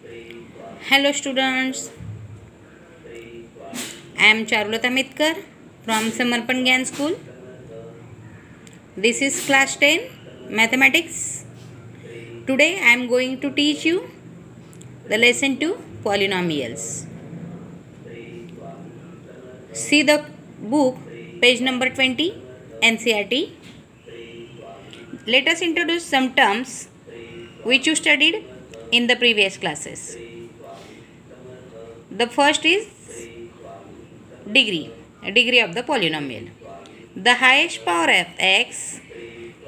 Hello students, I am Charulata Mitkar from Samarpan Gyan School. This is class 10 mathematics. Today I am going to teach you the lesson 2 polynomials. See the book page number 20 NCERT. Let us introduce some terms which you studied in the previous classes. The first is degree of the polynomial. The highest power of x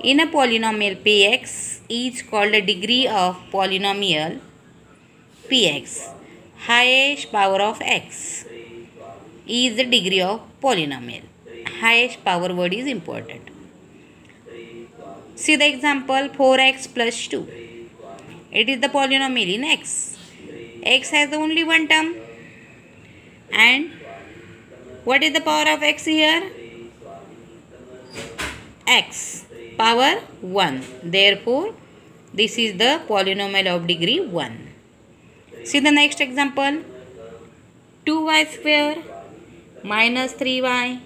in a polynomial px is called the degree of polynomial px. Highest power of x is the degree of polynomial. Highest power word is important. See the example 4x plus 2. It is the polynomial in x. X has only one term. And what is the power of x here? X power 1. Therefore, this is the polynomial of degree 1. See the next example. 2y square minus 3y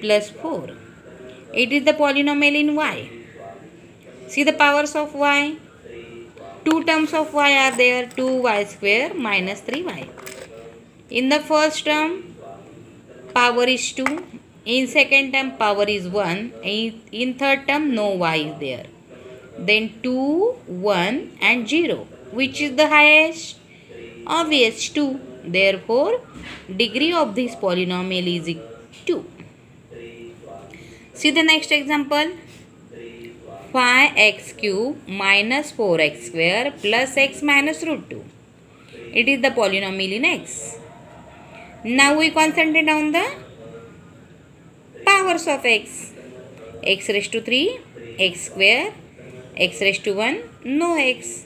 plus 4. It is the polynomial in y. See the powers of y. Two terms of y are there. 2y square minus 3y. In the first term, power is 2. In second term, power is 1. In third term, no y is there. Then 2, 1 and 0. Which is the highest? Obvious 2. Therefore, degree of this polynomial is 2. See the next example. 5x cube minus 4x square plus x minus root 2. It is the polynomial in x. Now we concentrate on the powers of x. X raised to 3, x square, x raised to 1, no x.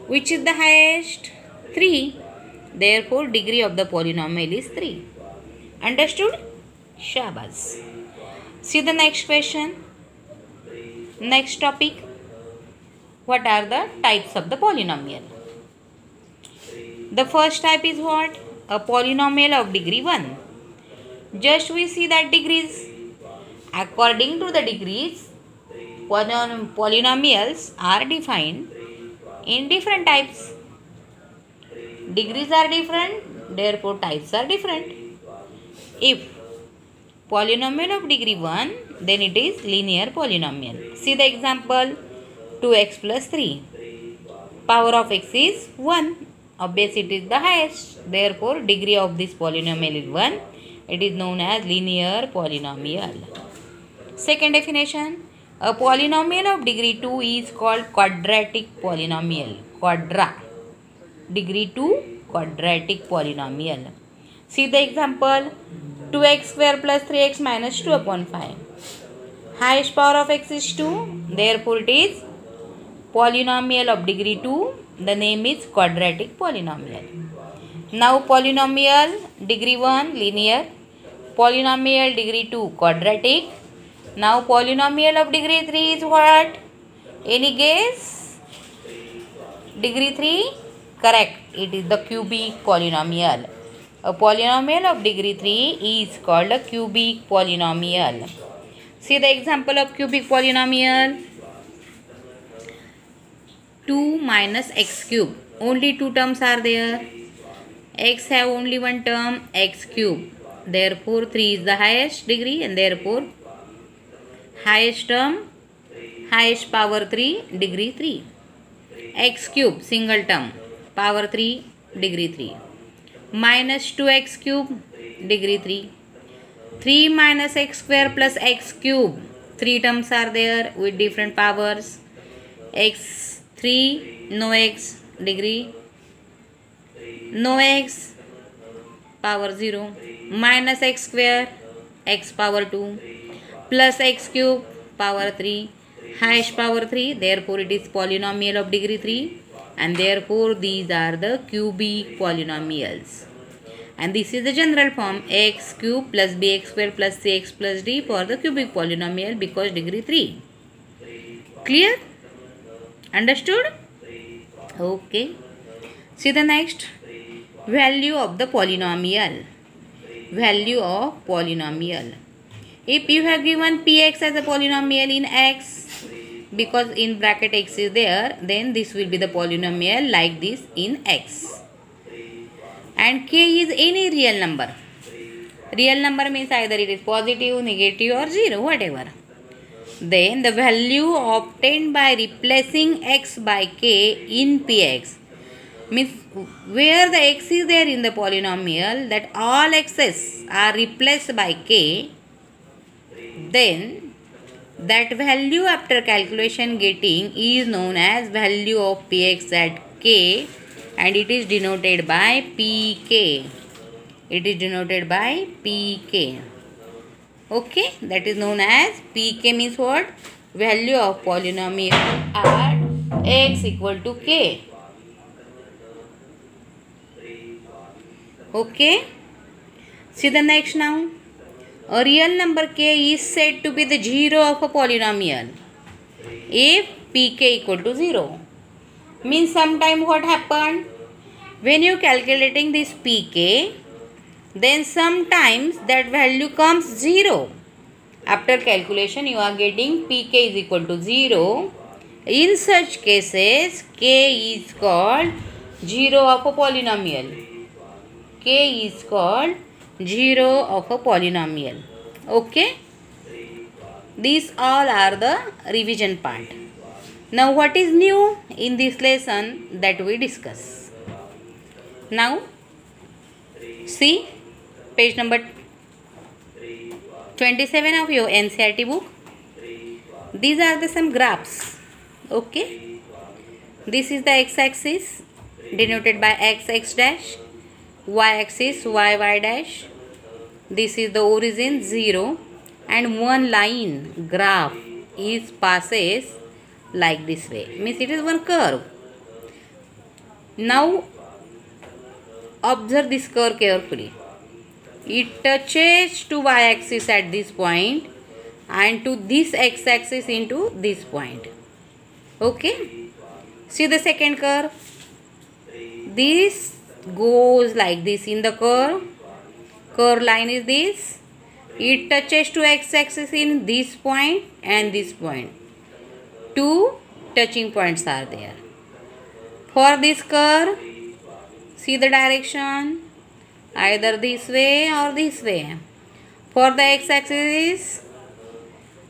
Which is the highest? 3. Therefore, degree of the polynomial is 3. Understood? Shabas. See the next question. Next topic. What are the types of the polynomial? The first type is what? A polynomial of degree 1. Just we see that degrees. According to the degrees, polynomials are defined in different types. Degrees are different, therefore types are different. If polynomial of degree 1, then it is linear polynomial. See the example 2x plus 3. Power of x is 1. Obviously it is the highest. Therefore degree of this polynomial is 1. It is known as linear polynomial. Second definition. A polynomial of degree 2 is called quadratic polynomial. Degree 2 quadratic polynomial. See the example 2x square plus 3x minus 2 upon 5. Highest power of x is 2. Therefore it is polynomial of degree 2. The name is quadratic polynomial. Now polynomial degree 1 linear. Polynomial degree 2 quadratic. Now polynomial of degree 3 is what? Any guess? Degree 3? Correct. It is the cubic polynomial. A polynomial of degree 3 is called a cubic polynomial. See the example of cubic polynomial. 2 minus x cube. Only two terms are there. X have only one term, x cube. Therefore 3 is the highest degree and therefore highest term, highest power 3, degree 3. X cube, single term, power 3, degree 3. Minus 2x cube, degree 3. 3 minus x square plus x cube. 3 terms are there with different powers. X 3, no x, degree. No x, power 0. Minus x square, x power 2. Plus x cube, power 3. Highest power 3. Therefore, it is polynomial of degree 3. And therefore, these are the cubic polynomials. And this is the general form x cube plus bx square plus cx plus d for the cubic polynomial because degree 3. Clear? Understood? Okay. See the next. Value of the polynomial. Value of polynomial. If you have given px as a polynomial in x, because in bracket x is there, then this will be the polynomial like this in x. And k is any real number. Real number means either it is positive, negative or 0, whatever. Then the value obtained by replacing x by k in px means where the x is there in the polynomial, that all x's are replaced by k, then that value after calculation getting is known as value of px at k, and it is denoted by pk. It is denoted by pk. Okay, that is known as pk means what? Value of polynomial at x equal to k. Okay, see the next now. A real number k is said to be the zero of a polynomial if pk equal to 0. Means sometime what happened? When you calculating this pk, then sometimes that value comes 0. After calculation you are getting pk is equal to 0. In such cases k is called 0 of a polynomial. K is called 0 of a polynomial. Okay. These all are the revision part. Now what is new in this lesson that we discuss? Now see page number 27 of your NCERT book. These are the some graphs. Okay. This is the x-axis denoted by x dash. Y-axis y dash. This is the origin 0, and one line graph is passes like this way, means it is one curve. Now observe this curve carefully. It touches to y-axis at this point and to this x-axis into this point. Okay, see the second curve. This goes like this in the curve. Curve line is this. It touches to x-axis in this point and this point. Two touching points are there. For this curve, see the direction, either this way or this way. For the x-axis,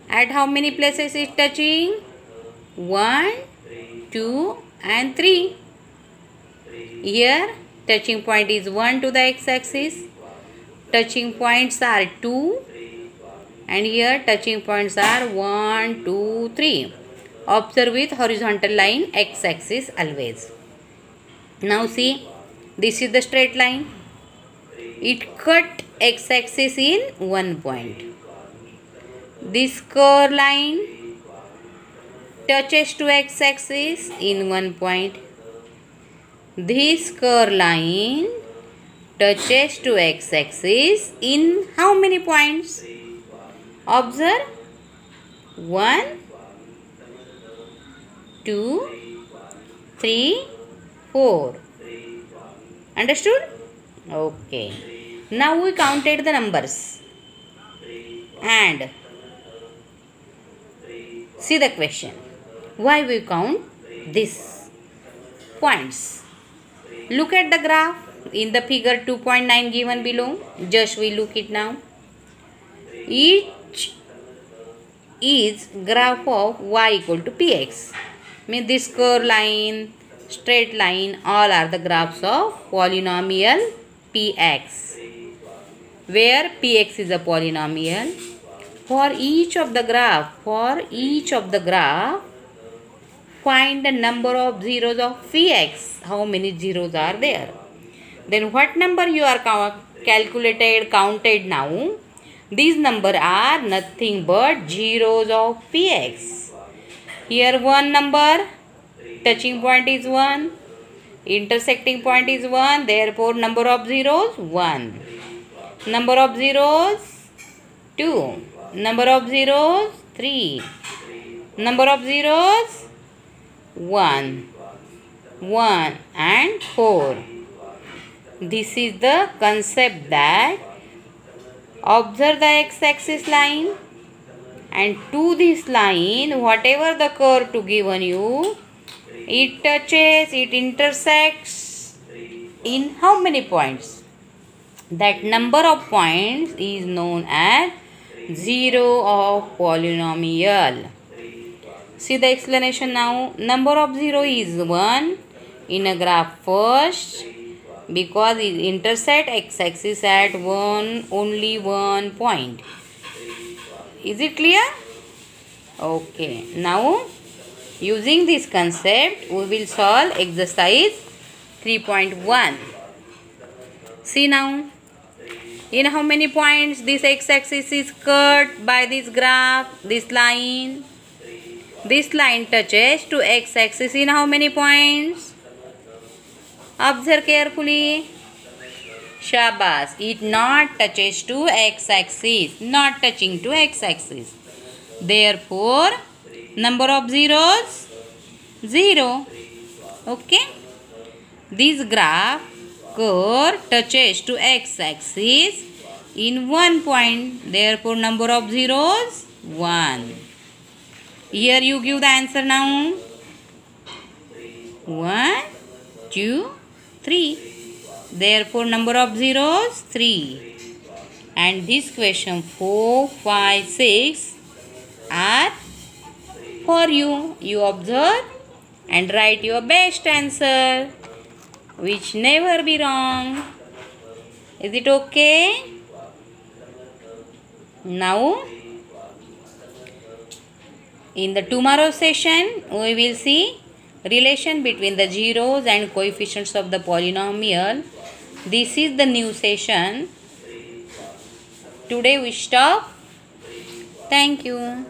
at how many places is touching? 1, 2 and 3. Here touching point is 1 to the x-axis. Touching points are 2. And here touching points are 1, 2, 3. Observe with horizontal line x-axis always. Now see, this is the straight line. It cut x-axis in one point. This curve line touches to x-axis in one point. This curve line touches to x-axis in how many points? Observe. 1, 2, 3, 4. Understood? Okay. Now we counted the numbers. And see the question. Why we count these points? Look at the graph in the figure 2.9 given below. Just we look it now. Each is graph of y equal to px. Means this curve line, straight line, all are the graphs of polynomial px, where px is a polynomial. For each of the graph, find the number of zeros of px. How many zeros are there? Then what number you are counted now? These numbers are nothing but zeros of px. Here one number, touching point is 1, intersecting point is 1, therefore number of zeros 1. Number of zeros 2. Number of zeros 3. Number of zeros 1. 1 and 4. This is the concept that observe the x-axis line, and to this line whatever the curve to given you, it touches, it intersects in how many points? That number of points is known as zero of polynomial. See the explanation now. Number of 0 is 1 in a graph first, because it intersect x-axis at only one point. Is it clear? Okay. Now using this concept we will solve exercise 3.1. See now, in how many points this x-axis is cut by this graph, this line? This line touches to x-axis in how many points? Observe carefully. Shabash. It not touches to x-axis. Not touching to x-axis. Therefore, number of zeros? 0. Okay. This graph curve touches to x-axis in one point. Therefore, number of zeros? 1. Here you give the answer now. 1, 2, 3. Therefore, number of zeros? 3. And this question 4, 5, 6 are for you. You observe and write your best answer, which never be wrong. Is it okay? Now, in the tomorrow session, we will see relation between the zeros and coefficients of the polynomial. This is the new session. Today we stop. Thank you.